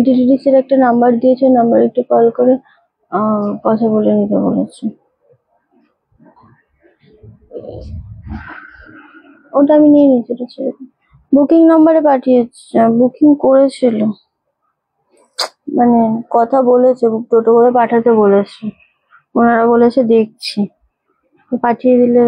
ডিটিডিসির একটা নাম্বার দিয়েছে, নাম্বার একটু কল করে কথা বলে নিতে বলেছে। ওটা আমি নিয়ে নিচ্ছি, ওটা ছেড়ে দিই। বুকিং নাম্বারে পাঠিয়েছে, বুকিং করেছিল, মানে কথা বলেছে, টোটো করে পাঠাতে বলেছে, ওনারা বলেছে দেখছি, পাঠিয়ে দিলে।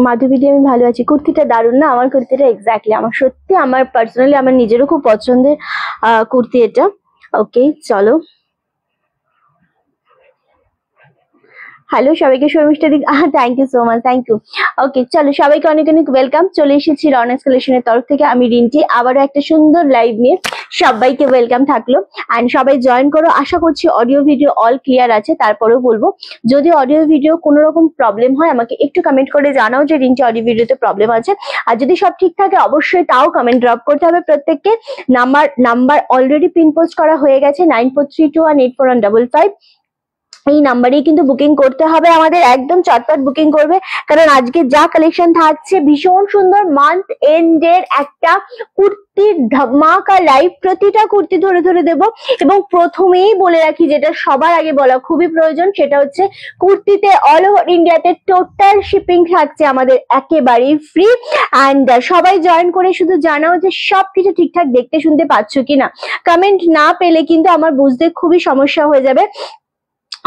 মাধবীদি আমি ভালো আছি। কুর্তিটা দারুণ না? আমার কুর্তিটা এক্স্যাক্টলি আমার, সত্যি আমার পার্সোনালি আমার নিজেরও খুব পছন্দের কুর্তি এটা। ওকে চলো, হ্যালো সবাইকে, Sharmistha di, thank you so much, thank you. Okay চলো, সবাইকে অনেক অনেক ওয়েলকাম। চলে এসেছি রনেক্স কালেকশনের তরফ থেকে, আমি রিন্টি, আবারও একটা সুন্দর লাইভ নিয়ে সবাইকে ওয়েলকাম থাকলো। অ্যান্ড সবাই জয়েন করো। আশা করছি অডিও ভিডিও অল ক্লিয়ার আছে। তারপরেও বলবো, যদি অডিও ভিডিও কোনো রকম প্রবলেম হয় আমাকে একটু কমেন্ট করে জানাও যে রিন্টি অডিও ভিডিওতে প্রবলেম আছে। আর যদি সব ঠিক থাকে অবশ্যই তাও কমেন্ট ড্রপ করতে হবে প্রত্যেককে। নাম্বার অলরেডি পিন পোস্ট করা হয়ে গেছে, 9432184155। এই নাম্বারেই কিন্তু বুকিং করতে হবে আমাদের, একদম চটপট বুকিং করবে, কারণ আজকে যা কালেকশন থাকছে ভীষণ সুন্দর। মান্থ এন্ডের একটা কুর্তির ধামাকা লাইভ, প্রতিটা কুর্তি ধরে ধরে দেব। এবং প্রথমেই বলে রাখি, যেটা সবার আগে বলা খুবই প্রয়োজন, সেটা হচ্ছে কুর্তিতে অল ওভার ইন্ডিয়াতে টোটাল শিপিং থাকছে আমাদের একেবারেই ফ্রি। অ্যান্ড সবাই জয়েন করে শুধু জানাও যে সবকিছু ঠিকঠাক দেখতে শুনতে পাচ্ছ কিনা। কমেন্ট না পেলে কিন্তু আমার বুঝতে খুবই সমস্যা হয়ে যাবে।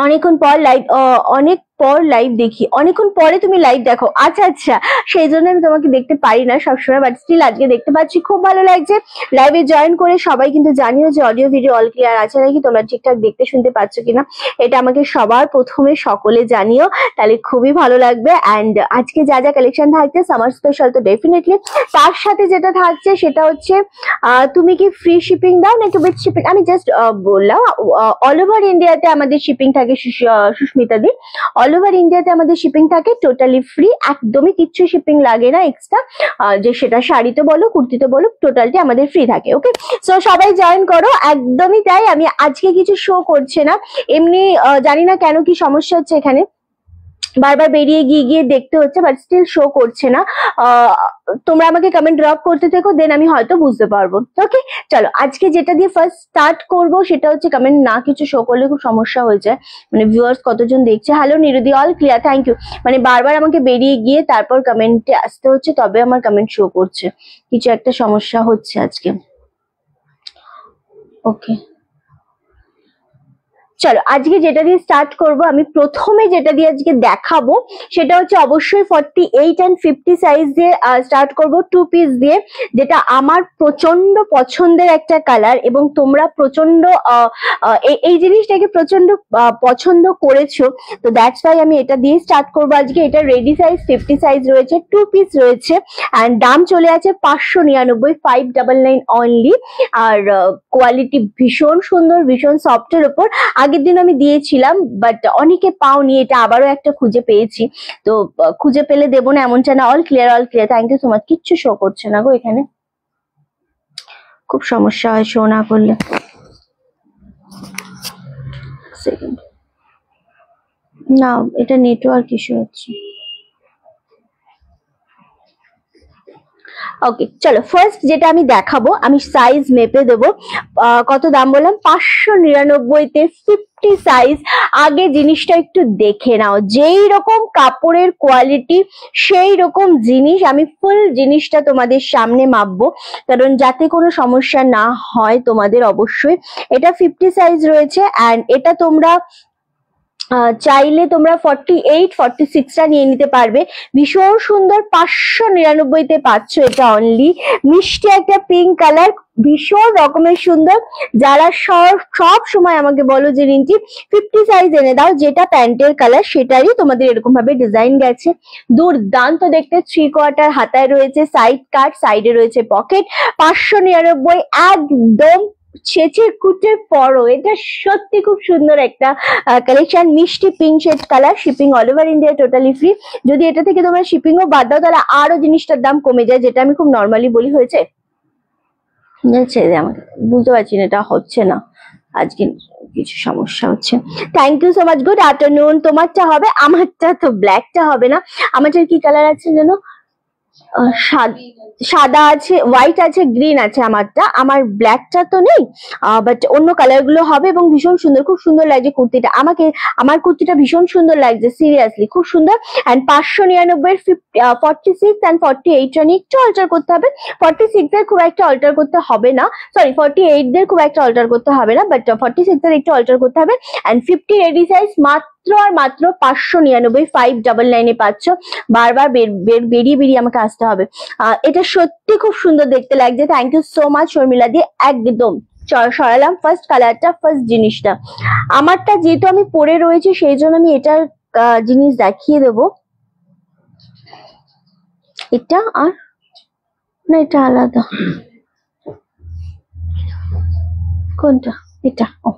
অনেকক্ষণ পর লাইভ দেখি, অনেকক্ষণ পরে তুমি লাইভ দেখো? আচ্ছা আচ্ছা, সেই জন্য আমি তোমাকে দেখতে পারি না সবসময়, বাট স্টিল আজকে দেখতে পাচ্ছি, খুব ভালো লাগছে। লাইভে জয়েন করে সবাই কিন্তু জানিও যে অডিও ভিডিও অল ক্লিয়ার আছে নাকি, তোমরা ঠিকঠাক দেখতে শুনতে পাচ্ছ কিনা, এটা আমাকে সবার প্রথমে সকলে জানিও, তাহলে খুবই ভালো লাগবে। অ্যান্ড আজকে যা যা কালেকশন থাকছে সামার স্পেশাল তো ডেফিনেটলি, তার সাথে যেটা থাকছে সেটা হচ্ছে তুমি কি ফ্রি শিপিং দাও নাকি উইথ শিপিং? আমি জাস্ট বললাম অল ওভার ইন্ডিয়াতে আমাদের শিপিং থাকে, সুস্মিতা দি, অল ওভার ইন্ডিয়াতে আমাদের শিপিং থাকে টোটালি ফ্রি, একদমই কিচ্ছু শিপিং লাগে না এক্সট্রা। যে সেটা শাড়িতে বলো কুর্তিতে বলো, টোটালটি আমাদের ফ্রি থাকে। ওকে, সো সবাই জয়েন করো। একদমই তাই, আমি আজকে কিছু শো করছে না, এমনি জানি না কেন কি সমস্যা হচ্ছে এখানে, বারবার বেরিয়ে গিয়ে দেখতে হচ্ছে, বাট স্টিল শো করছে না। তোমরা আমাকে কমেন্ট ড্রপ করতে থেকো, দেন আমি হয়তো বুঝতে পারবো। ওকে চলো, আজকে যেটা দিয়ে ফার্স্ট স্টার্ট করব সেটা হচ্ছে, কমেন্ট না কিছু শো করলে খুব সমস্যা হয়ে যায়, মানে ভিউয়ার্স কতজন দেখছে। হ্যালো নিরুদি, অল ক্লিয়ার, থ্যাংক ইউ। মানে বারবার আমাকে বেরিয়ে গিয়ে তারপর কমেন্টে আসতে হচ্ছে, তবে আমার কমেন্ট শো করছে, কিছু একটা সমস্যা হচ্ছে আজকে। ওকে চলো, আজকে যেটা দিয়ে স্টার্ট করব, আমি প্রথমে যেটা দিয়ে আজকে দেখাবো সেটা হচ্ছে অবশ্যই 48 and 50 সাইজ দিয়ে স্টার্ট করব, 2 পিস দিয়ে, যেটা আমার প্রচন্ড পছন্দের একটা কালার, এবং তোমরা প্রচন্ড এই জিনিসটাকে প্রচন্ড পছন্দ করেছো, তো দ্যাটস ওয়াই আমি এটা দিয়ে স্টার্ট করবো আজকে। এটা রেডি সাইজ 50 সাইজ রয়েছে, 2 পিস রয়েছে, অ্যান্ড দাম চলে আছে 599, 599 অনলি। আর কোয়ালিটি ভীষণ সুন্দর, ভীষণ সফটের উপর। আগের দিন আমি দিয়েছিলাম, বাট অনেকে পাওনি, এটা আবারও একটা খুঁজে পেয়েছি, তো খুঁজে পেলে দেবো না এমনটা না। All clear, all clear, thank you so much. কিচ্ছু শো করছে না গো এখানে, খুব সমস্যা হয় শো না করলে। সেকেন্ড না, এটা নেটওয়ার্ক ইস্যু হচ্ছে। ওকে চলো, ফার্স্ট যেটা আমি দেখাবো, আমি সাইজ মেপে দেবো। কত দাম বললাম? 599 তে 50 সাইজ। আগে জিনিসটা একটু দেখে নাও, যেই রকম কাপড়ের কোয়ালিটি সেই রকম জিনিস। আমি ফুল জিনিসটা তোমাদের সামনে মাপবো, কারণ যাতে কোনো সমস্যা না হয় তোমাদের। অবশ্যই এটা 50 সাইজ রয়েছে, অ্যান্ড এটা তোমরা চাইলে তোমরা 48 46টা নিয়ে নিতে পারবে। ভীষণ সুন্দর, 599 তে পাচ্ছ এটা অনলি। মিষ্টি একটা পিঙ্ক কালার, ভীষণ রকমের সুন্দর। যারা সব সময় আমাকে বলো যে রিন্টি 50 সাইজ এনে দাও, যেটা প্যান্টের কালার সেটারই তোমাদের এরকম ভাবে ডিজাইন গেছে। দুর্দান্ত দেখতে। 3/4 হাতায় রয়েছে, সাইড কাট, সাইডে রয়েছে পকেট। 599, একদম ছেচে কুটে পরো। এটা সত্যি খুব সুন্দর একটা কালেকশন। মিষ্টি pink shade colour. Shipping all over India totally free. যদি এটা থেকে তোমরা শিপিংও বাদ দাও তাহলে আরো জিনিসটার দাম কমে যায়, যেটা আমি খুব নর্মালি বলি। হয়েছে আমাকে বুঝতে পারছি না, এটা হচ্ছে না আজকে, কিছু সমস্যা হচ্ছে। Thank you so much. Good afternoon. তোমারটা হবে, আমারটা তো ব্ল্যাকটা হবে না। আমারটার কি কালার আছে যেন? সাদা আছে, হোয়াইট আছে, গ্রিন আছে আমারটা। আমার ব্ল্যাকটা তো নেই, বাট অন্য কালার গুলো হবে এবং ভীষণ সুন্দর, খুব সুন্দর লাগছে কুর্তিটা আমাকে। আমার কুর্তিটা ভীষণ সুন্দর লাগছে, সিরিয়াসলি খুব সুন্দর। অ্যান্ড 599 এর 46 অ্যান্ড 48 রানি একটু অল্টার করতে হবে। 46 এর খুব একটা অল্টার করতে হবে না, সরি 48 দের খুব একটা অল্টার করতে হবে না, বাট 46 এর একটু অল্টার করতে হবে। অ্যান্ড 50 রেডি সাইজ মাত্র আর মাত্র 599, 599 এ পাচ্ছ। বারবার বেরিয়ে বেরিয়ে আমাকে আসতে হবে। এটা সত্যি খুব সুন্দর দেখতে লাগছে। Thank you so much Sharmila di. একদম সরালাম ফার্স্ট কালারটা, ফার্স্ট জিনিসটা। আমারটা যেহেতু আমি পরে রয়েছি সেই জন্য আমি এটার জিনিস দেখিয়ে দেবো। এটা আর না, এটা আলাদা। কোনটা? এটা। ও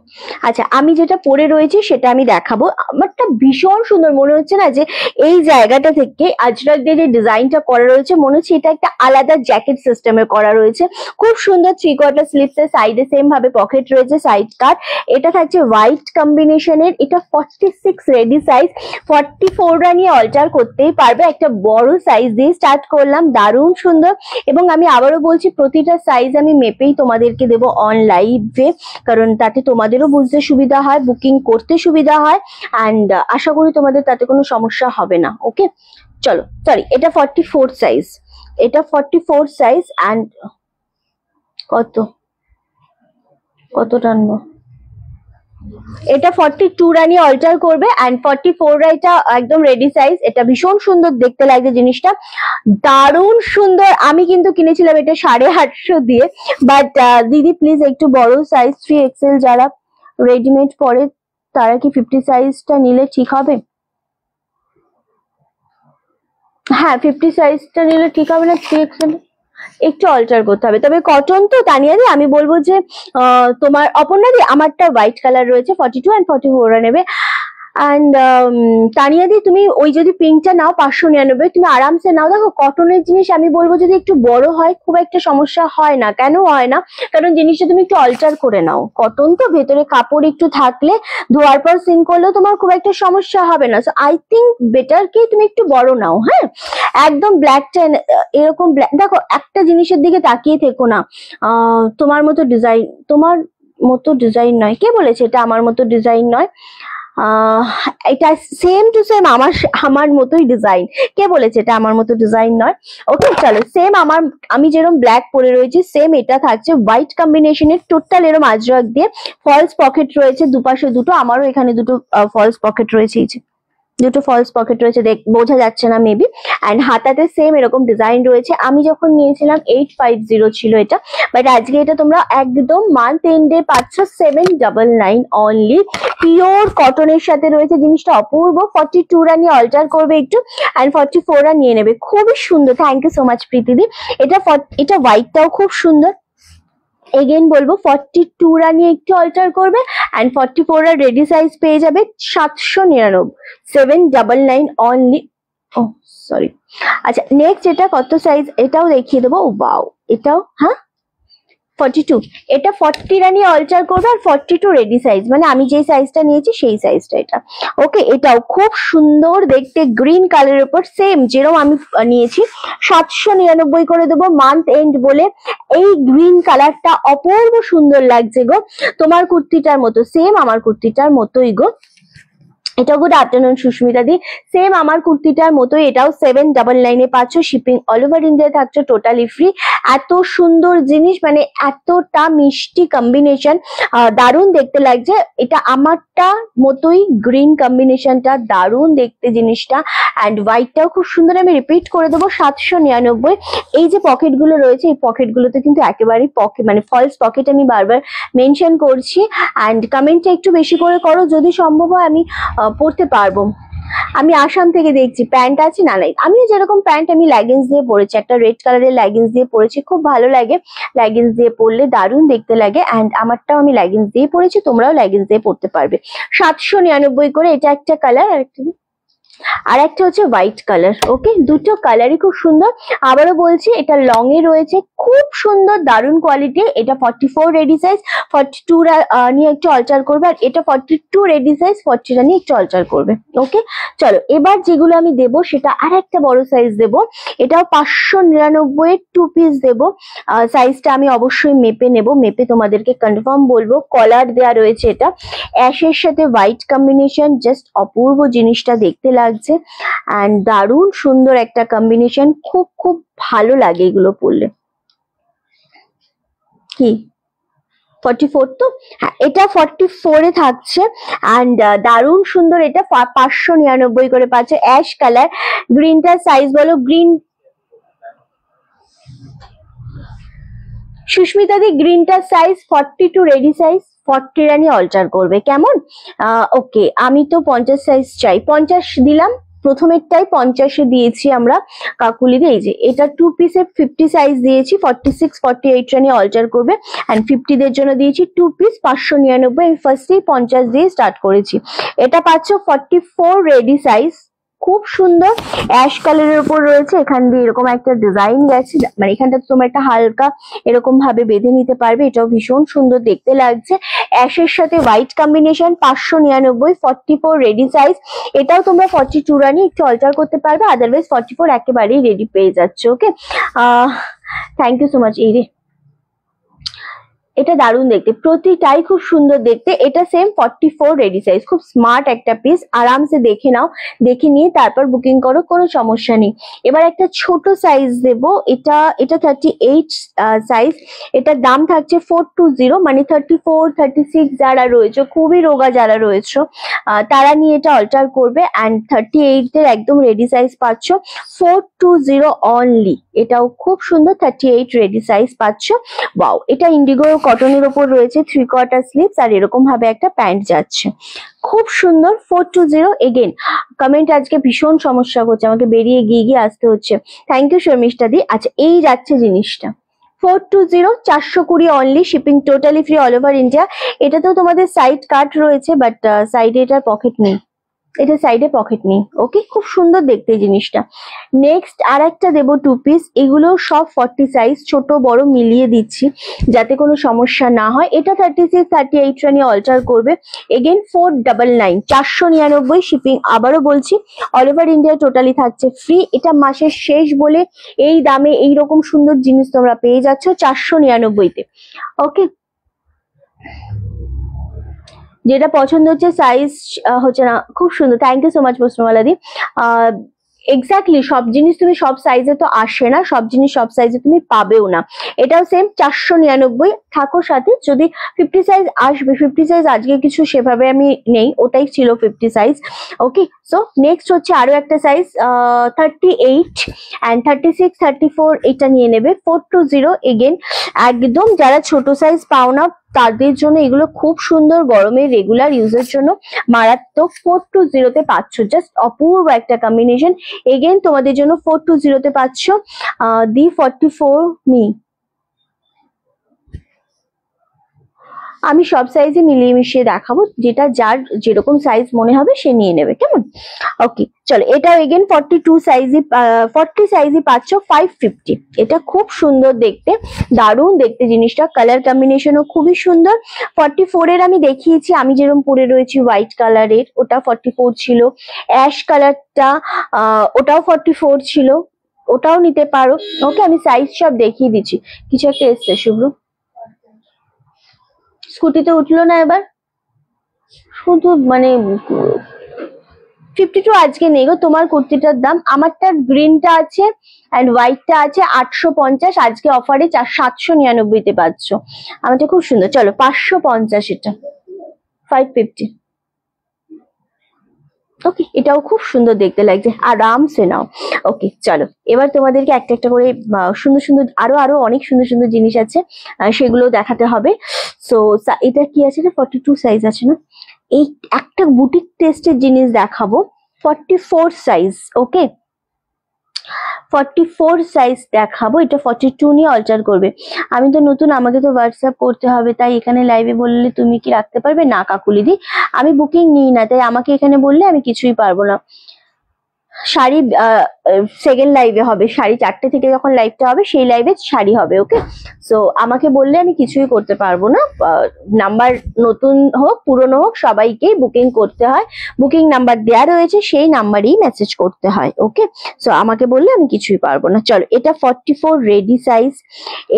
আচ্ছা, আমি যেটা পরে রয়েছি সেটা আমি দেখাবো। আমারটা ভীষণ সুন্দর মনে হচ্ছে না যে এই জায়গাটা থেকে আজরাক দিয়ে যে ডিজাইনটা করা রয়েছে, মনে হচ্ছে এটা একটা আলাদা জ্যাকেট সিস্টেমে করা রয়েছে। খুব সুন্দর। 3/4 স্লিভস এর সাইডে সেম ভাবে পকেট রয়েছে, সাইড কাট। এটা থাকছে হোয়াইট কম্বিনেশনের। এটা 46 রেডি সাইজ। 44 রা নিয়ে অল্টার করতেই পারবে। একটা বড় সাইজ দিয়ে স্টার্ট করলাম, দারুণ সুন্দর। এবং আমি আবারও বলছি, প্রতিটা সাইজ আমি মেপেই তোমাদেরকে দেবো অন লাইভে, কারণ তাতে তোমাদেরও বুঝতে সুবিধা হয়, বুকিং করতে সুবিধা হয়, অ্যান্ড আশা করি তোমাদের তাতে কোনো সমস্যা হবে না। ওকে চলো, সরি এটা 44 সাইজ, এটা 44 সাইজ। অ্যান্ড কত টানবো? এটা 42 রানি অল্টার করবে, অ্যান্ড 44 রা এটা একদম রেডি সাইজ। এটা ভীষণ সুন্দর দেখতে লাগছে জিনিসটা, দারুণ সুন্দর। আমি কিন্তু কিনেছিলাম এটা 850 দিয়ে, বাট দিদি প্লিজ একটু বড় সাইজ 3XL যারা রেডিমেড পরে তারা কি 50 সাইজটা নিলে ঠিক হবে? হ্যাঁ 50 সাইজটা নিলে ঠিক হবে না? 3XL একটু অল্টার করতে হবে। তবে কটন তো তানিয়া দি, আমি বলবো যে তোমার অপর্ণা দি, আমারটা হোয়াইট কালার রয়েছে, 42 অ্যান্ড 44 নেবে। অ্যান্ড তানিয়া দি তুমি ওই যদি পিঙ্কটা নাও 599, তুমি আরামসে নাও। দেখো কটনের জিনিস আমি বলবো যদি একটু বড় হয় খুব একটা সমস্যা হয় না। কেন হয় না? কারণ জিনিসটা তুমি একটু অল্টার করে নাও। কটন তো ভেতরে কাপড় একটু থাকলে ধোয়ার পর সিন করলেও তোমার খুব একটা সমস্যা হবে না। সো আই থিঙ্ক বেটার কি তুমি একটু বড় নাও। হ্যাঁ একদম ব্ল্যাকটা এরকম ব্ল্যাক। দেখো একটা জিনিসের দিকে তাকিয়ে থেকো না। তোমার মতো ডিজাইন, তোমার মতো ডিজাইন নয়। কে বলেছে এটা আমার মতো ডিজাইন নয়? এটা সেম টু সেম আমার মতোই ডিজাইন। কে বলেছে এটা আমার মতো ডিজাইন নয়? ওকে চলো, সেম আমি যেরকম ব্ল্যাক পরে রয়েছি সেম এটা থাকছে হোয়াইট কম্বিনেশনের, টোটাল এরকম আজরাক দিয়ে। ফলস পকেট রয়েছে দুপাশে দুটো, আমারও এখানে দুটো ফলস পকেট রয়েছে, এই যে দুটো ফলস পকেট রয়েছে, বোঝা যাচ্ছে না মেবি। অ্যান্ড হাতাতে সেম এরকম ডিজাইন রয়েছে। আমি যখন নিয়েছিলাম 850 ছিল এটা, বাট আজকে এটা তোমরা একদম মান্থ এন্ডে পাচ্ছ 799 অনলি। পিওর কটনের সাথে রয়েছে জিনিসটা, অপূর্ব। 42 রা নিয়ে অল্টার করবে একটু, অ্যান্ড 44 রা নিয়ে নেবে। খুবই সুন্দর। থ্যাংক ইউ সো মাচ প্রীতিদি। এটা হোয়াইটটাও খুব সুন্দর। এগেন বলবো 42 রা নিয়ে একটু অল্টার করবে, অ্যান্ড 44 রা রেডি সাইজ পেয়ে যাবে 799, 799 অনলি। ও সরি। আচ্ছা নেক্সট এটা কত সাইজ এটাও দেখিয়ে দেবো। ওয়াও, এটাও হ্যাঁ 42, এটা 40 রানি অল্টার করবে আর 42 রেডি সাইজ, মানে আমি যেই সাইজটা নিয়েছি সেই সাইজটা এটা। ওকে, এটাও খুব সুন্দর দেখতে, গ্রিন কালারের উপর সেম যেরকম আমি নিয়েছি 799 করে দেবো মান্থ এন্ড বলে। এই গ্রিন কালারটা অপূর্ব সুন্দর লাগছে গো, তোমার কুর্তিটার মতো, সেম আমার কুর্তিটার মতোই গো। এটা গুড আফটারনুন সুস্মিতা দি, সেম আমার কুর্তিটার মতোই এটাও 799 এ পাচ্ছ, শিপিং অল ওভার ইন্ডিয়া থাকছে টোটালি ফ্রি। এত সুন্দর জিনিস, মানে এতটা মিষ্টি কম্বিনেশন, দারুণ দেখতে লাগছে। এটা আমারটা মতোই গ্রিন কম্বিনেশনটা, দারুণ দেখতে জিনিসটা, অ্যান্ড হোয়াইটটাও খুব সুন্দর। আমি রিপিট করে দেবো 799। এই যে পকেট গুলো রয়েছে, এই পকেট গুলোতে কিন্তু একেবারেই পকেট মানে ফলস পকেট আমি বারবার মেনশন করছি, অ্যান্ড কমেন্টটা একটু বেশি করে করো, যদি সম্ভব হয় আমি পড়তে পারবো। আমি আসাম থেকে দেখছি, প্যান্ট আছে না নাই, আমি যেরকম প্যান্ট আমি লেগিংস দিয়ে পরেছি, একটা রেড কালারের লেগিংস দিয়ে পরেছি, খুব ভালো লাগে লেগিংস দিয়ে পরলে, দারুণ দেখতে লাগে। অ্যান্ড আমারটাও আমি লেগিংস দিয়ে পরেছি, তোমরাও লেগিংস দিয়ে পরতে পারবে। 799 করে, এটা একটা কালার, আর একটা হচ্ছে হোয়াইট কালার। ওকে, দুটো কালারই খুব সুন্দর। আবারও বলছি, এটা লং এ রয়েছে, খুব সুন্দর দারুণ কোয়ালিটি। এটা 44 রেডি সাইজ, 42 নিয়ে একটু অল্টার করবে, আর এটা 42 রেডি সাইজ, 40 নিয়ে একটু অল্টার করবে। ওকে, চলো এবার যেগুলো আমি দেবো সেটা আর একটা বড় সাইজ দেবো, এটাও 599 এর 2 পিস দেবো। সাইজটা আমি অবশ্যই মেপে নেব, মেপে তোমাদেরকে কনফার্ম বলবো। কলার দেওয়া রয়েছে, এটা অ্যাশের সাথে হোয়াইট কম্বিনেশন, জাস্ট অপূর্ব জিনিসটা দেখতে লাগছে, অ্যান্ড দারুণ সুন্দর একটা কম্বিনেশন, খুব খুব ভালো লাগে এগুলো পরলে। কি 44 তো? হ্যাঁ, এটা 44 এ থাকছে, অ্যান্ড দারুণ সুন্দর। এটা 599 করে পাচ্ছে, অ্যাশ কালার। গ্রিনটার সাইজ বলো, গ্রিন সুস্মিতা দি, গ্রিনটার সাইজ 42 রেডি সাইজ, 40 রানি অল্টার করবে, কেমন? ওকে, আমি তো 50 সাইজ চাই, 50 দিলাম, প্রথমেরটাই 50 এ দিয়েছি আমরা কাকুলিদি। এই যে এটা 2 পিসের 50 সাইজ দিয়েছি, 46 48 রানি অল্টার করবে, অ্যান্ড 50 দের জন্য দিয়েছি 2 পিস 599। আমি ফার্স্টেই 50 দিয়ে স্টার্ট করেছি। এটা পাচ্ছ 44 রেডি সাইজ, খুব সুন্দর অ্যাশ কালারের উপর রয়েছে, এখান দিয়ে এরকম একটা ডিজাইন গেছে, মানে এখানটা তোমরা একটা হালকা এরকম ভাবে বেঁধে নিতে পারবে, এটাও ভীষণ সুন্দর দেখতে লাগছে। অ্যাশের সাথে হোয়াইট কম্বিনেশন, 599, 44 রেডি সাইজ। এটাও তোমরা 42 রানি একটু অল্টার করতে পারবে, আদারওয়াইজ 44 একেবারেই রেডি পেয়ে যাচ্ছে। ওকে, থ্যাংক ইউ সো মাচ। এই রে, এটা দারুণ দেখতে, প্রতিটাই খুব সুন্দর দেখতে। এটা সেম 44 রেডি সাইজ, খুব স্মার্ট একটা পিস, আরামসে দেখে নাও, দেখে নিয়ে তারপর বুকিং করো, কোনো সমস্যা নেই। এবার একটা ছোট সাইজ দেব, এটা 38 সাইজ। এটার দাম থাকছে 420, মানে 34 36 যারা রয়েছে, খুবই রোগা যারা রয়েছে, তারা নিয়ে এটা অল্টার করবে, অ্যান্ড 38 দের একদম রেডি সাইজ পাচ্ছ 420 অনলি। এটাও খুব সুন্দর, 38 রেডি সাইজ পাচ্ছ। ওয়াও, এটা ইন্ডিগো কটনের ওপর রয়েছে, 3/4 স্লিভস, আর এরকম ভাবে একটা প্যান্ট যাচ্ছে, খুব সুন্দর। 420 এগেন। কমেন্ট আজকে ভীষণ সমস্যা করছে, আমাকে বেরিয়ে গিয়ে আসতে হচ্ছে। থ্যাংক ইউ শর্মিষ্ঠা দি। আচ্ছা, এই যাচ্ছে জিনিসটা 420, 420 only, shipping totally free all over India. এটাতেও তোমাদের সাইড কাট রয়েছে, বাট সাইডে এটার পকেট নেই, এটা সাইডে পকেট নেই। ওকে, খুব সুন্দর দেখতে জিনিসটা। নেক্সট আর একটা দেবো 2 পিস, এগুলো সব 40 সাইজ, ছোট বড় মিলিয়ে দিচ্ছি যাতে কোনো সমস্যা না হয়। এটা 36 38 রানি অল্টার করবে, এগেন 499, 499 শিপিং, আবারও বলছি অল ওভার ইন্ডিয়া টোটালি থাকছে ফ্রি। এটা মাসের শেষ বলে এই দামে এইরকম সুন্দর জিনিস তোমরা পেয়ে যাচ্ছ 499 তে। ওকে, যেটা পছন্দ হচ্ছে, সাইজ হচ্ছে না, খুব সুন্দর। থ্যাংক ইউ সো মাচ প্রশ্নমালা দি। এক্স্যাক্টলি, সব জিনিস তুমি সব সাইজে তো আসে না, সব জিনিস সব সাইজে তুমি পাবেও না। এটাও সেম 499, থাকো সাথে। যদি 50 সাইজ আসবে, 50 সাইজ আজকে কিছু সেভাবে আমি নেই, ওটাই ছিল 50 সাইজ। ওকে, সো নেক্সট হচ্ছে আরো একটা সাইজ 38 অ্যান্ড 36 34, এটা নিয়ে নেবে 420 এগেন। একদম যারা ছোট সাইজ পাও না তাদের জন্য এগুলো খুব সুন্দর, গরমের রেগুলার ইউজের জন্য মারাত্মক। 420 তে পাচ্ছ, জাস্ট অপূর্ব একটা কম্বিনেশন। এগেন তোমাদের জন্য 420 তে পাচ্ছ। D44 মি, আমি সব সাইজে মিলিয়ে মিশিয়ে দেখাবো, যেটা যার যেরকম সাইজ মনে হবে সে নিয়ে নেবে, কেমন? ওকে চলো, এটা এগেন 40 সাইজই পাচ্ছ 550। এটা খুব সুন্দর দেখতে, দারুণ দেখতে জিনিসটা, কালার কম্বিনেশনও খুবই সুন্দর। 44 এর আমি দেখিয়েছি, আমি যেরকম পরে রয়েছি হোয়াইট কালারের, ওটা 44 ছিল। অ্যাশ কালারটা ওটাও 44 ছিল, ওটাও নিতে পারো। ওকে, আমি সাইজ সব দেখিয়ে দিচ্ছি। কিছু একটা এসছে শুভ্র, স্কুটিতে উঠলো না এবার, শুধু মানে 52 আজকে নেই গো। তোমার কুর্তিটার দাম, আমারটা গ্রিনটা আছে অ্যান্ড হোয়াইটটা আছে 850, আজকে অফারে 799 তে পাচ্ছ। আমারটা খুব সুন্দর। চলো 550, এটা 550। ওকে, এটাও খুব সুন্দর দেখতে লাগছে, আরামসে নাও। ওকে চলো, এবার তোমাদেরকে একটা একটা করে সুন্দর সুন্দর আরো আরো অনেক সুন্দর সুন্দর জিনিস আছে, সেগুলো দেখাতে হবে। সো এটা কি আছে না, 42 সাইজ আছে না, এই একটা বুটিক টেস্টের জিনিস দেখাবো, 44 সাইজ। ওকে, 44 সাইজ দেখাবো, এটা 42 নিয়ে অল্টার করবে। আমি তো নতুন, আমাকে তো হোয়াটসঅ্যাপ করতে হবে, তাই এখানে লাইভে বললে তুমি কি রাখতে পারবে? না কাকুলিদি, আমি বুকিং নিই না, তাই আমাকে এখানে বললে আমি কিছুই পারবো না। শাড়ি সেকেন্ড লাইভে হবে, 4:30 থেকে যখন লাইভটা হবে সেই লাইভে শাড়ি হবে। ওকে, সো আমাকে বললে আমি কিছুই করতে পারবো না। নাম্বার নতুন হোক পুরনো হোক সবাইকেই বুকিং করতে হয়, বুকিং নাম্বার দেওয়া রয়েছে, সেই নাম্বারেই মেসেজ করতে হয়। ওকে, সো আমাকে বললে আমি কিছুই পারবো না। চলো, এটা 44 রেডি সাইজ।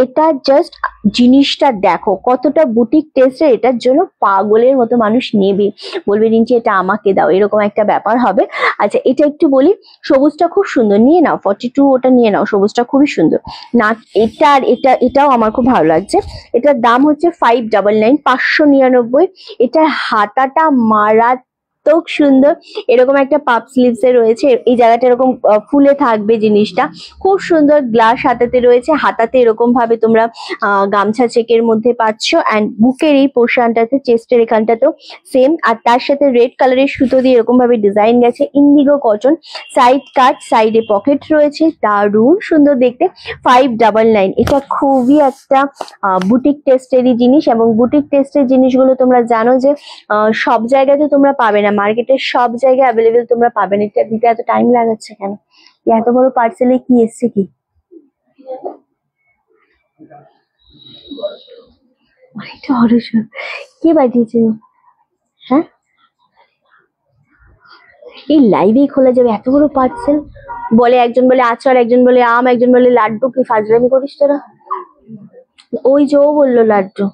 এটা জাস্ট জিনিসটা দেখো কতটা বুটিক টেস্টের, এটার জন্য পাগলের মতো মানুষ নেবে, বলবে রিঞ্চি এটা আমাকে দাও, এরকম একটা ব্যাপার হবে। আচ্ছা, এটা একটু বলি, সবুজটা খুব সুন্দর, নিয়ে নাও 42, ওটা নিয়ে নাও, সবুজটা খুবই সুন্দর না। এটা আর এটাও আমার খুব ভালো লাগছে। এটার দাম হচ্ছে 599, 599। এটার হাতাটা মারাত্মক সুন্দর, এরকম একটা পাপ স্লিভস এ রয়েছে, এই জায়গাটা এরকম ফুলে থাকবে জিনিসটা, খুব সুন্দর। গ্লাস হাতাতে রয়েছে, হাতাতে এরকম ভাবে তোমরা গামছা চেকের মধ্যে পাচ্ছ, অ্যান্ড বুকের এই পোর্শনটাতে, চেস্টের এখানটাতেও সেম, আর তার সাথে রেড কালারের সুতো দিয়ে এরকম ভাবে ডিজাইন গেছে, ইন্ডিগো কটন, সাইড কাট, সাইডে পকেট রয়েছে, দারুণ সুন্দর দেখতে। 599, এটা খুবই একটা বুটিক টেস্টেরই জিনিস, এবং বুটিক টেস্টের জিনিসগুলো তোমরা জানো যে সব জায়গাতে তোমরা পাবে না, মার্কেটের সব জায়গায় অ্যাভেলেবেল তোমরা পাবে না। এটা দিতে এত টাইম লাগাচ্ছে কেন? এত বড় পার্সেলে কি এসছে কি? এটা হরসব কে পাঠিয়েছে? হ্যাঁ, এই লাইভেই খোলা যাবে এত বড় পার্সেল? বলে একজন বলে আচার, একজন বলে আম, একজন বলে লাড্ডু। কি ফাজলামি করিস তোরা? ওই যে ও বললো লাড্ডু।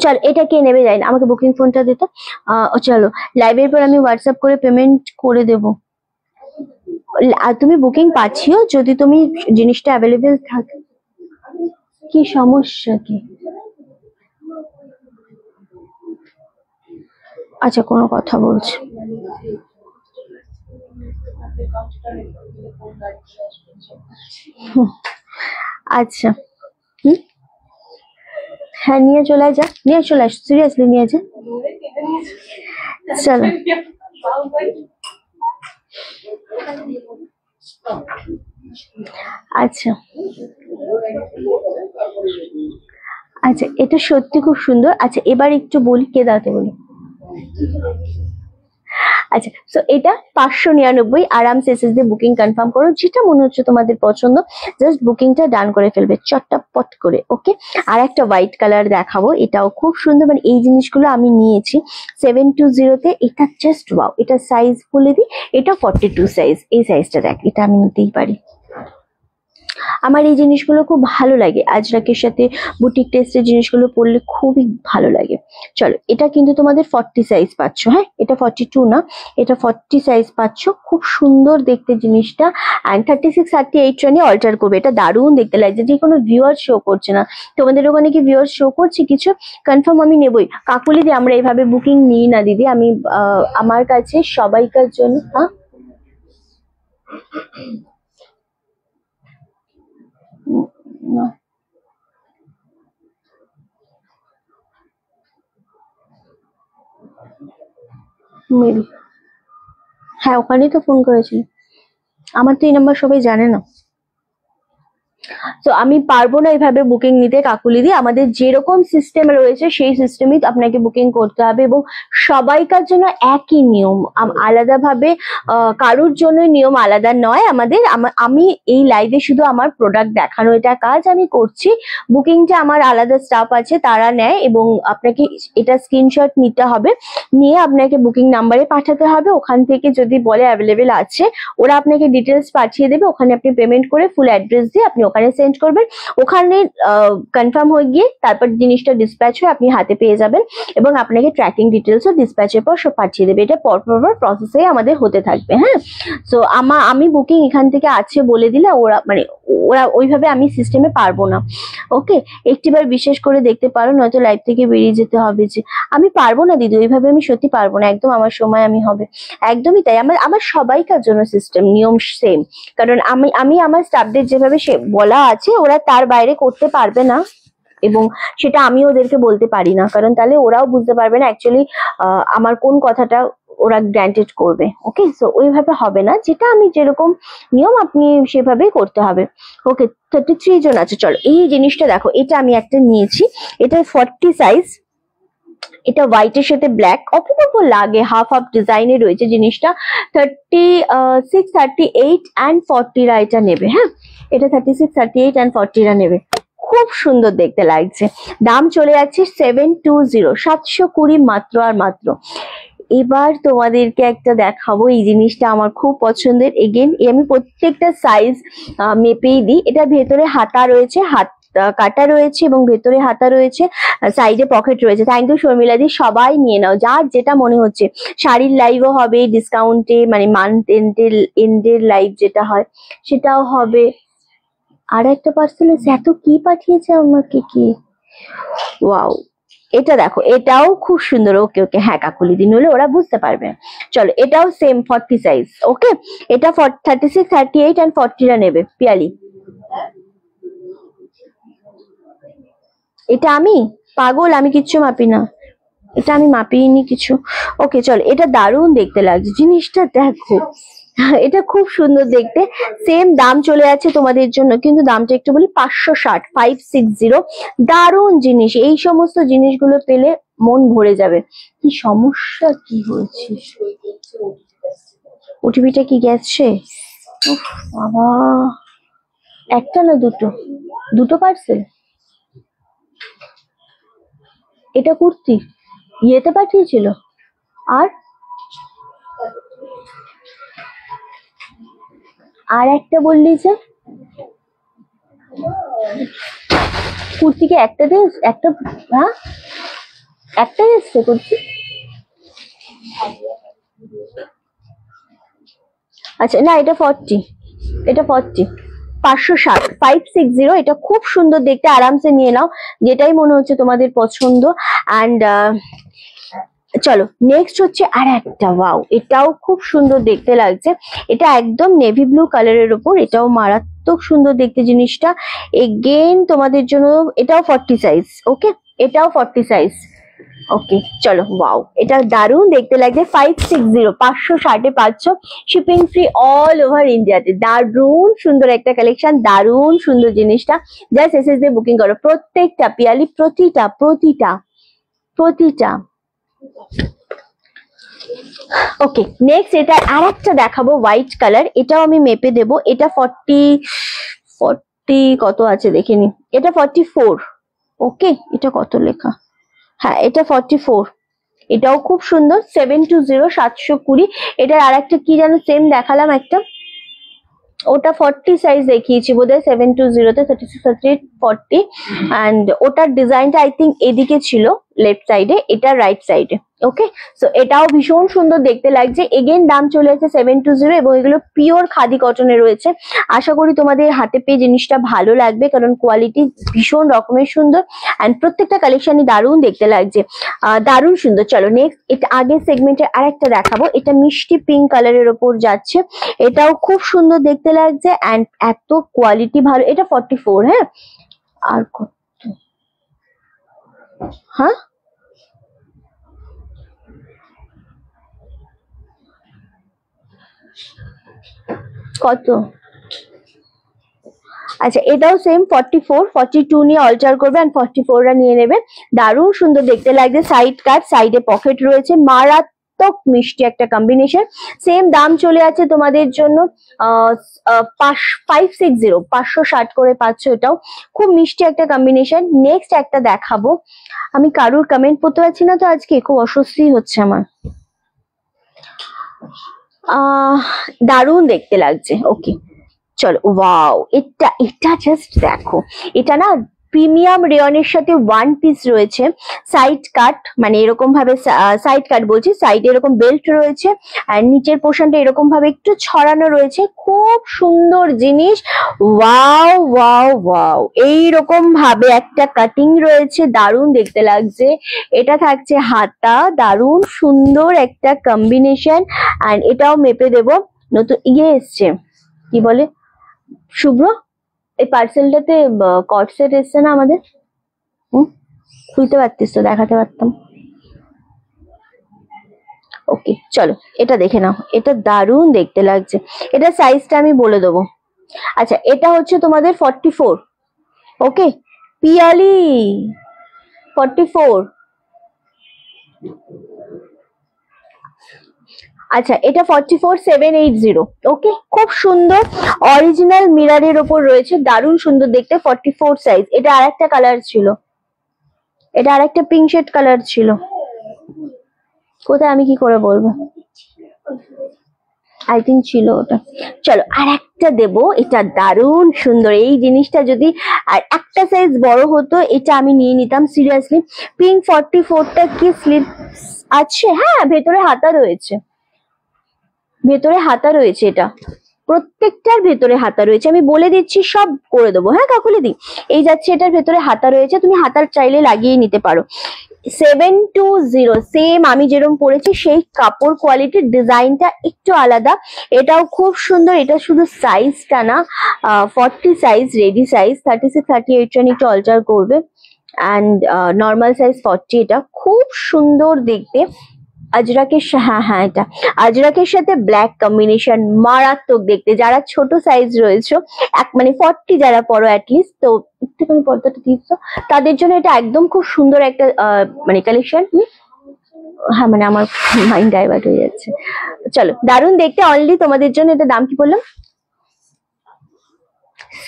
চল, এটা কে নেবে যাই না, আমাকে বুকিং ফোনটা দিত। চলো, লাইভের পর আমি হোয়াটসঅ্যাপ করে পেমেন্ট করে দেবো। আর তুমি বুকিং পাচ্ছিও, যদি তুমি জিনিসটা অ্যাভেলেবেল থাকে। কি সমস্যা কি? আচ্ছা, কোনো কথা বলছি। আচ্ছা, হুম, হ্যাঁ নিয়ে চলে যা, নিয়ে চলে আস, সিরিয়াসলি নিয়ে যা। চলো, আচ্ছা আচ্ছা, এটা সত্যি খুব সুন্দর। আচ্ছা, এবার একটু বলি, কে দাঁড়াতে বলি। আচ্ছা, সো এটা 599, আরামসে এসএস দিয়ে বুকিং কনফার্ম করো, যেটা মনে হচ্ছে তোমাদের পছন্দ, জাস্ট বুকিংটা ডান করে ফেলবে চটপট করে। ওকে, আর একটা হোয়াইট কালার দেখাবো, এটাও খুব সুন্দর, মানে এই জিনিসগুলো আমি নিয়েছি 720 তে। এটা জাস্ট ওয়াও, এটা সাইজ বলে দিই, এটা 42 সাইজ। এই সাইজটা দেখ, এটা আমি নিতেই পারি, আমার এই জিনিসগুলো খুব ভালো লাগে, আজরাকের সাথে বুটিক টেস্টের জিনিসগুলো পরলে খুবই ভালো লাগে। চলো, এটা কিন্তু তোমাদের 40 সাইজ পাচ্ছ, হ্যাঁ এটা 42 না, এটা 40 সাইজ পাচ্ছ, খুব সুন্দর দেখতে জিনিসটা। অ্যান্ড 36 38 রানে অল্টার করবে, এটা দারুণ দেখতে লাগছে। যে কোনো ভিউয়ার শো করছে না, তোমাদের ওখানে কি ভিউয়ার শো করছে কিছু? কনফার্ম আমি নেবই কাকুলি দি, আমরা এইভাবে বুকিং নিই না দিদি, আমি আমার কাছে সবাইকার জন্য। হ্যাঁ, না মেবি, হ্যাঁ ওখানেই তো ফোন করেছিল, আমার তো এই নাম্বার সবাই জানে না। সো আমি পারবো না এইভাবে বুকিং নিতে কাকুলিদি, আমাদের যেরকম সিস্টেম রয়েছে সেই সিস্টেমই আপনাকে বুকিং করতে হবে, এবং সবাইকার জন্য একই নিয়ম, আলাদাভাবে কারুর জন্য নিয়ম আলাদা নয় আমাদের। আমি এই লাইভে শুধু আমার প্রোডাক্ট দেখানো এটা কাজ আমি করছি, বুকিংটা আমার আলাদা স্টাফ আছে তারা নেয়, এবং আপনাকে এটা স্ক্রিনশট নিতে হবে, নিয়ে আপনাকে বুকিং নাম্বারে পাঠাতে হবে, ওখান থেকে যদি বলে অ্যাভেলেবেল আছে ওরা আপনাকে ডিটেলস পাঠিয়ে দেবে, ওখানে আপনি পেমেন্ট করে ফুল অ্যাড্রেস দিয়ে আপনি ওখানে সেন্ড করবেন, ওখানে কনফার্ম হয়ে গিয়ে তারপর জিনিসটা ডিসপ্যাচ হয়ে আপনি হাতে পেয়ে যাবেন, এবং আপনাকে ট্র্যাকিং ডিটেলসও ডিসপ্যাচের পর সব পাঠিয়ে দেবে। এটা পরপর প্রসেসে আমাদের হতে থাকবে। হ্যাঁ, সো আমি বুকিং এখান থেকে আছে বলে দিলে ওরা ওইভাবে আমি সিস্টেমে পারবো না। ওকে, একটিবার বিশেষ করে দেখতে পারো, নয়তো লাইভ থেকে বেরিয়ে যেতে হবে। যে আমি পারবো না দিদি, ওইভাবে আমি সত্যি পারবো না, একদম আমার সময় আমি হবে। একদমই তাই, আমার সবাইকার জন্য সিস্টেম নিয়ম সেম, কারণ আমি আমার স্টাফদের যেভাবে সে বলা আছে ওরা তার বাইরে করতে পারবে না, এবং সেটা আমি ওদেরকে বলতে পারি না, কারণ তাহলে ওরাও বুঝতে পারবে না অ্যাকচুয়ালি আমার কোন কথাটা ওরা গ্র্যান্টেড করবে। ওকে, সো ওইভাবে হবে না, যেটা আমি যেরকম নিয়ম আপনি সেভাবেই করতে হবে। ওকে, 33 জন আছে। চলো এই জিনিসটা দেখো, এটা আমি একটা নিয়েছি, এটা 40 সাইজ, এটা হোয়াইটের সাথে ব্ল্যাক অপূর্ব লাগে, হাফ হাফ ডিজাইনে রয়েছে জিনিসটা। 36, 38 অ্যান্ড 40রা এটা নেবে। হ্যাঁ, এটা 36, 38 অ্যান্ড 40রা নেবে, খুব সুন্দর দেখতে লাগছে। দাম চলে যাচ্ছে 720, 720 মাত্র আর মাত্র। এবার তোমাদেরকে একটা দেখাবো, এই জিনিসটা আমার খুব পছন্দের। এগেন আমি প্রত্যেকটা সাইজ মেপেই দিই। এটা ভেতরে হাতা রয়েছে, হাত কাটা রয়েছে, এবং ভেতরে হাতা রয়েছে, সাইডে পকেট রয়েছে। থ্যাংক ইউ শর্মিলা দি, সবাই নিয়ে নাও যার যেটা মনে হচ্ছে। শাড়ির লাইভও হবে ডিসকাউন্টে, মানে মান্থ এন্ডের লাইভ যেটা হয় সেটাও হবে। আর একটা পার্সেল এত কি পাঠিয়েছে আমাকে, কি ওয়াও, এটা দেখো, এটাও খুব সুন্দর। ওকে ওকে, হ্যাঁ কাকুলি দিন হলে ওরা বুঝতে পারবে। চলো এটাও সেম 40 সাইজ। ওকে, এটা 36, 38 অ্যান্ড 40রা নেবে। পিয়ালি, এটা আমি পাগল, আমি কিচ্ছু মাপি না, এটা আমি মাপিনি কিছু। ওকে চলো, এটা দারুণ দেখতে লাগছে জিনিসটা, দেখো এটা খুব সুন্দর দেখতে। সেম দাম চলে যাচ্ছে তোমাদের জন্য, কিন্তু দামটা একটু বলি, 560, 560। দারুণ জিনিস, এই সমস্ত জিনিসগুলো পেলে মন ভরে যাবে। কি সমস্যা, কি হয়েছে? ওটিপিটা কি গেছে? বাবা, একটা না দুটো, দুটো পার্সেল। এটা কুর্তি ইয়েতে পাঠিয়েছিল, আর আর একটা বললি যে কুর্তিকে একটা দিয়ে একটা, হ্যাঁ একটাই এসছে কুর্তি। আচ্ছা না, এটা 40, এটা 40, 560, 560। এটা খুব সুন্দর দেখতে, আরামসে নিয়ে নাও যেটাই মনে হচ্ছে তোমাদের পছন্দ। অ্যান্ড চলো নেক্সট হচ্ছে আর একটা, ওয়াও এটাও খুব সুন্দর দেখতে লাগছে। এটা একদম নেভি ব্লু কালারের উপর, এটাও মারাত্মক সুন্দর দেখতে জিনিসটা। এগেন তোমাদের জন্য এটাও 40 সাইজ। ওকে, এটাও 40 সাইজ। ওকে চলো, ওয়াও এটা দারুণ দেখতে লাগছে। 560, 560 পাচ্ছ, শিপিং ফ্রি অল ওভার ইন্ডিয়াতে। দারুণ সুন্দর একটা কালেকশন, দারুণ সুন্দর জিনিসটা। জাস্ট এসএস দিয়ে বুকিং করো প্রত্যেকটা পিয়ালি, প্রতিটা প্রতিটা প্রতিটা। ওকে নেক্সট এটা আর একটা দেখাবো, হোয়াইট কালার, এটাও আমি মেপে দেব। এটা 40 কত আছে দেখিনি, এটা 44। ওকে, এটা কত লেখা, হ্যাঁ এটা 44। এটাও খুব সুন্দর, 720, 720। এটার আর একটা কি যেন সেম দেখালাম একটা, ওটা 40 সাইজ দেখিয়েছি বোধহয় 720 তে, 36, 38, 40। অ্যান্ড ওটার ডিজাইনটা আই থিঙ্ক এদিকে ছিল লেফট সাইডে, এটা রাইট সাইডে। ওকে, সো এটাও ভীষণ সুন্দর দেখতে লাগছে। এগেন দাম চলে যাচ্ছে 720, এবং এগুলো পিওর খাদি কটনে রয়েছে। আশা করি তোমাদের হাতে পেয়ে জিনিসটা ভালো লাগবে, কারণ কোয়ালিটি ভীষণ রকমের সুন্দর, অ্যান্ড প্রত্যেকটা কালেকশনই দারুণ দেখতে লাগছে, দারুণ সুন্দর। চলো নেক্সট, এটা আগের সেগমেন্টের আরেকটা দেখাবো। এটা মিষ্টি পিঙ্ক কালারের ওপর যাচ্ছে, এটাও খুব সুন্দর দেখতে লাগছে, অ্যান্ড এত কোয়ালিটি ভালো। এটা 44। হ্যাঁ, আর কত, হ্যাঁ কত, আচ্ছা এটাও সেম 44, 42 নিয়ে অল্টার করবে এন্ড 44টা নিয়ে নেবে। দারুণ সুন্দর দেখতে লাগছে, সাইড কাট, সাইডে পকেট রয়েছে, মারাত্মক মিষ্টি একটা কম্বিনেশন। সেম দাম চলে আছে তোমাদের জন্য 560 করে পাচ্ছ। এটাও খুব মিষ্টি একটা কম্বিনেশন। নেক্সট একটা দেখাবো, আমি কারুর কমেন্ট পড়তে পারছি না তো আজকে খুব অস্বস্তি হচ্ছে আমার। দারুণ দেখতে লাগছে। ওকে চলো, ওয়াও, এটা এটা জাস্ট দেখো, এটা না প্রিমিয়াম রেয়নের সাথে ওয়ান পিস রয়েছে, সাইড কাট, মানে এরকম ভাবে সাইড কাট বলছি, সাইডে এরকম বেল্ট রয়েছে আর নিচের পোর্শনটা এরকম ভাবে একটু ছড়ানো রয়েছে। খুব সুন্দর জিনিস, ওয়াও ওয়াও ওয়াও। এইরকম ভাবে একটা কাটিং রয়েছে, দারুণ দেখতে লাগছে। এটা থাকছে হাতা, দারুণ সুন্দর একটা কম্বিনেশন। আর এটাও মেপে দেব। নতুন ইয়ে এসছে, কি বলে শুভ্র, এই পার্সেলটাতে কট সেট এসছে না আমাদের, খুলতে পারতিস তো, দেখাতে পারতাম। ওকে চলো এটা দেখে নাও, এটা দারুণ দেখতে লাগছে। এটা সাইজটা আমি বলে দেবো। আচ্ছা এটা হচ্ছে তোমাদের 44। ওকে পিয়ালি 44। আচ্ছা এটা 44780। ওকে খুব সুন্দর, অরিজিনাল মিরারের ওপর রয়েছে, দারুণ সুন্দর দেখতে। 44 সাইজ। এটা আরেকটা কালার ছিল, এটা আরেকটা পিঙ্ক শেড কালার ছিল, কোথায় আমি কি করে বলবো, আই থিঙ্ক ছিল ওটা। চলো আর একটা দেবো, এটা দারুণ সুন্দর। এই জিনিসটা যদি আর একটা সাইজ বড় হতো এটা আমি নিয়ে নিতাম সিরিয়াসলি। পিঙ্ক 44টা কি স্লিভ আছে? হ্যাঁ ভেতরে হাতা রয়েছে, ভেতরে হাতা রয়েছে, এটা প্রত্যেকটার ভেতরে হাতা রয়েছে। আমি বলে দিচ্ছি, সব করে দেবো। হ্যাঁ কাকুলি দি, এই যাচ্ছে, এটার ভেতরে হাতা রয়েছে, তুমি হাতার চাইলে লাগিয়ে নিতে পারো। 720 সেম আমি যেরকম পরেছি সেই কাপড় কোয়ালিটির, ডিজাইনটা একটু আলাদা। এটাও খুব সুন্দর। এটা শুধু সাইজটা না, 40 সাইজ, রেডি সাইজ 36 38 টা একটু অল্টার করবে অ্যান্ড নর্মাল সাইজ 40। এটা খুব সুন্দর দেখতে। আজরাকের হ্যাঁ হ্যাঁ, এটা আজরাকের সাথে ব্ল্যাক কম্বিনেশন, মারাত্মক দেখতে। যারা ছোট সাইজ রয়েছে, মানে 40 যারা পড়ো অ্যাটলিস্ট, তো একটুখানি পর্দাটা দিচ্ছ, তাদের জন্য এটা একদম খুব সুন্দর একটা মানে কালেকশন। হ্যাঁ মানে আমার মাইন্ড ডাইভার্ট হয়ে যাচ্ছে। চলো দারুণ দেখতে, অনলি তোমাদের জন্য। এটা দাম কি বললাম?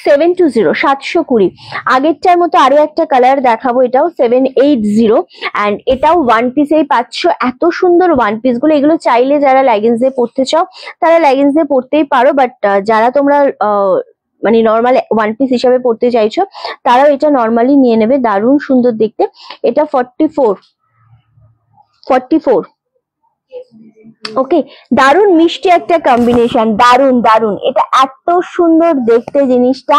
720, 720। আগেরটার মতো আরো একটা কালার দেখাবো, এটাও 780 অ্যান্ড এটাও ওয়ান পিসেই পাচ্ছ। এত সুন্দর ওয়ান পিস গুলো, এগুলো চাইলে যারা লেগিংস দিয়ে পড়তে চাও তারা লেগিংস দিয়ে পড়তেই পারো, বাট যারা তোমরা মানে নর্মাল ওয়ান পিস হিসাবে পড়তে চাইছো তারাও এটা নর্মালি নিয়ে নেবে, দারুণ সুন্দর দেখতে। এটা 44। ওকে দারুণ মিষ্টি একটা কম্বিনেশন, দারুণ দারুণ। এটা এত সুন্দর দেখতে, জিনিসটা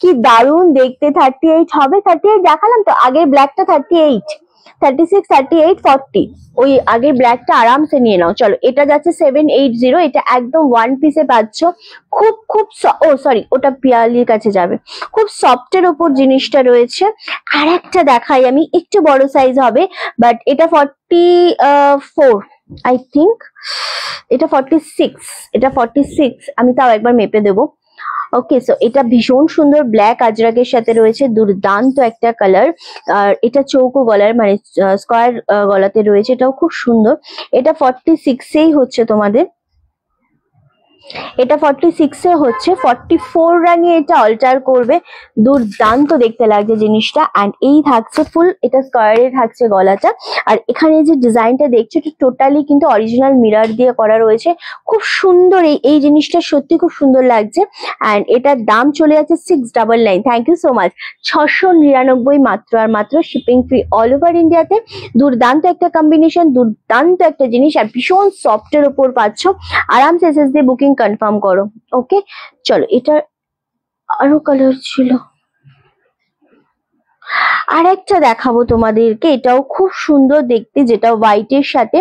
কি দারুণ দেখতে। 38 হবে, 38 দেখালাম তো, আগের ব্ল্যাকটা 38, 36 38 40, ওই আগের ব্ল্যাকটা আরামসে নিয়ে নাও। চলো এটা যাচ্ছে 780। এটা একদম ওয়ান পিসে পাচ্ছ। খুব খুব ও সরি, ওটা পিয়ালির কাছে যাবে। খুব সফটের ওপর জিনিসটা রয়েছে। আর একটা দেখাই আমি, একটু বড় সাইজ হবে, বাট এটা 44 আই থিঙ্ক। এটা 46, এটা 46। আমি তাও একবার মেপে দেবো। ওকে সো এটা ভীষণ সুন্দর, ব্ল্যাক আজরাকের সাথে রয়েছে, দুর্দান্ত একটা কালার। আর এটা চৌকো গলার, মানে স্কোয়ার গলাতে রয়েছে, এটাও খুব সুন্দর। এটা 46এই হচ্ছে তোমাদের, এটা 46 এ হচ্ছে। 44 রাঙে এটা অল্টার করবে, দুর্দান্ত দেখতে লাগছে জিনিসটা। অ্যান্ড এই থাকছে ফুল, এটা স্কোয়ারে থাকছে গলাটা। আর এখানে যে ডিজাইনটা দেখছো, এটা টোটালি কিন্তু অরিজিনাল মিরর দিয়ে করা রয়েছে। খুব সুন্দর, এই জিনিসটা সত্যি খুব সুন্দর লাগছে। অ্যান্ড এটার দাম চলে যাচ্ছে 699। Thank you so much. 699 মাত্র আর মাত্র, শিপিং ফ্রি অল ওভার ইন্ডিয়াতে। দুর্দান্ত একটা কম্বিনেশন, দুর্দান্ত একটা জিনিস, আর ভীষণ সফটের ওপর পাচ্ছ। আরামসে এসএস দিয়ে বুকিং কনফার্ম করো। ওকে চলো, এটার আরো কালার ছিল, আর একটা দেখাবো তোমাদেরকে। এটাও খুব সুন্দর দেখতে, যেটা হোয়াইটের সাথে।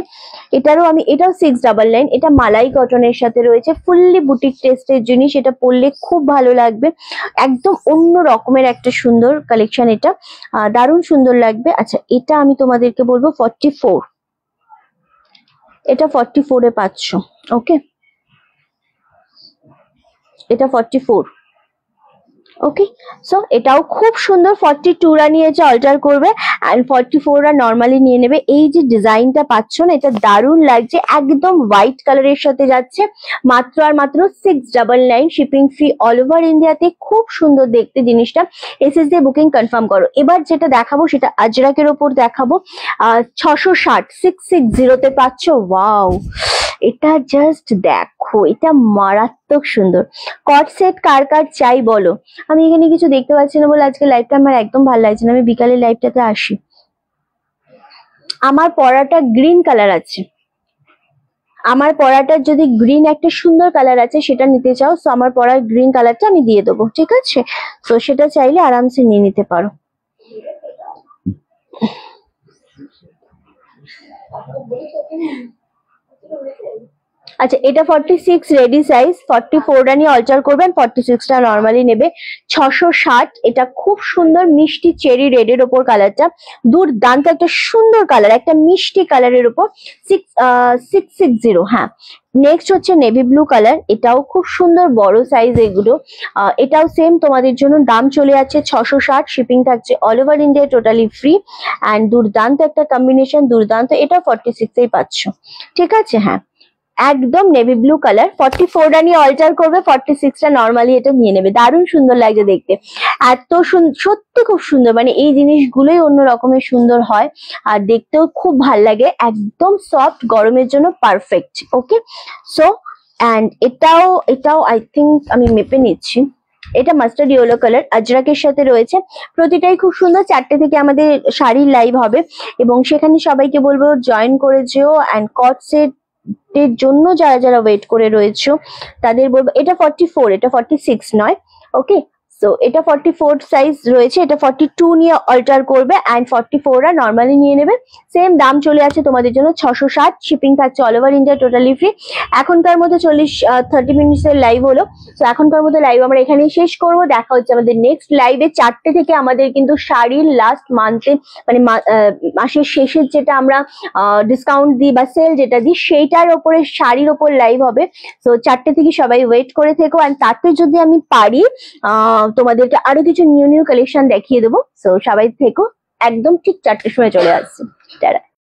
এটারও আমি, এটাও 699। এটা মালাই কটনের সাথে রয়েছে, ফুললি বুটিক টেস্টের জিনিস। এটা পরলে খুব ভালো লাগবে, একদম অন্য রকমের একটা সুন্দর কালেকশন। এটা দারুণ সুন্দর লাগবে। আচ্ছা এটা আমি তোমাদেরকে বলবো 44। এটা 44 এ পাচ্ছ। ওকে এটা 44। ওকে, সো এটাও খুব সুন্দর। 42রা নিয়েছে অল্টার করবে, অ্যান্ড 44রা নর্মালি নিয়ে নেবে। এই যে ডিজাইনটা পাচ্ছ না, এটা দারুণ লাগছে, একদম হোয়াইট কালারের সাথে যাচ্ছে, মাত্র আর মাত্র 699, শিপিং ফ্রি অল ওভার ইন্ডিয়াতে। খুব সুন্দর দেখতে জিনিসটা। এসএস দিয়ে বুকিং কনফার্ম করো। এবার যেটা দেখাবো সেটা আজরাকের ওপর দেখাবো। 660 660 তে পাচ্ছ। ওয়াও, এটা জাস্ট দেখো, এটা মারাত্মক সুন্দর। কট সেট কার কার চাই বলো। আমি এখানে কিছু দেখতে পাচ্ছি না বলে আজকে লাইভটা আমার একদম ভালো লাগছে না। আমি বিকালে লাইভটাতে আসি। আমার পরাটা গ্রিন কালার আছে, আমার পরাটার যদি গ্রিন একটা সুন্দর কালার আছে সেটা নিতে চাও, তো আমার পরার গ্রিন কালারটা আমি দিয়ে দেবো, ঠিক আছে? তো সেটা চাইলে আরামসে নিয়ে নিতে পারো। আচ্ছা, এটা 46 রেডি সাইজ। 44টা নিয়ে অল্টার করবেন, 46টা নর্মালি নেবে। 660, এটা খুব সুন্দর মিষ্টি চেরি রেডের ওপর কালারটা, দুর্দান্ত একটা সুন্দর কালার, একটা মিষ্টি কালারের ওপর। 660, হ্যাঁ। নেক্সট হচ্ছে নেভি ব্লু কালার, এটাও খুব সুন্দর বড় সাইজ এগুলো। এটাও সেম তোমাদের জন্য দাম চলে যাচ্ছে 660, শিপিং থাকছে all over India, totally free. And দুর্দান্ত একটা কম্বিনেশন, দুর্দান্ত। এটা 46এই পাচ্ছ, ঠিক আছে? হ্যাঁ, একদম নেভি ব্লু কালার। 44টা নিয়ে অল্টার করবে, 46টা নর্মালি এটা নিয়ে নেবে। দারুণ সুন্দর লাগছে দেখতে, এত সত্যি খুব সুন্দর। মানে এই জিনিসগুলোই অন্য রকমের সুন্দর হয়, আর দেখতেও খুব ভাল লাগে, একদম সফট, গরমের জন্য পারফেক্ট। ওকে, সো অ্যান্ড এটাও আই থিঙ্ক আমি মেপে নিচ্ছি। এটা মাস্টার্ড ইয়েলো কালার, আজরাকের সাথে রয়েছে। প্রতিটাই খুব সুন্দর। 4টে থেকে আমাদের শাড়ির লাইভ হবে, এবং সেখানে সবাইকে বলবো জয়েন করে যেও। অ্যান্ড কট সেট এর জন্য যারা যারা ওয়েট করে রয়েছে তাদের বলবো, এটা 44, এটা 46 নয়। ওকে, সো এটা 44 সাইজ রয়েছে, এটা 42 নিয়ে অল্টার করবে, অ্যান্ড 44রা নর্মালি নিয়ে নেবে। সেম দাম চলে আছে তোমাদের জন্য 660, শিপিং থাকছে all over India, totally free. এখনকার মতো 30 মিনিটসের লাইভ হলো, তো এখনকার মতো লাইভ আমরা এখানেই শেষ করবো। দেখা হচ্ছে আমাদের নেক্সট লাইভে। 4টে থেকে আমাদের কিন্তু শাড়ির লাস্ট মান্থে, মানে মাসের শেষের যেটা আমরা ডিসকাউন্ট দিই বা সেল যেটা দিই, সেইটার ওপরে, শাড়ির ওপর লাইভ হবে। তো 4টে থেকে সবাই ওয়েট করে থেকো। অ্যান্ড তাতে যদি আমি পারি তোমাদেরকে আরো কিছু নিউ নিউ কালেকশন দেখিয়ে দেবো। তো সবাই থেকো, একদম ঠিক 4টের সময় চলে আসছে।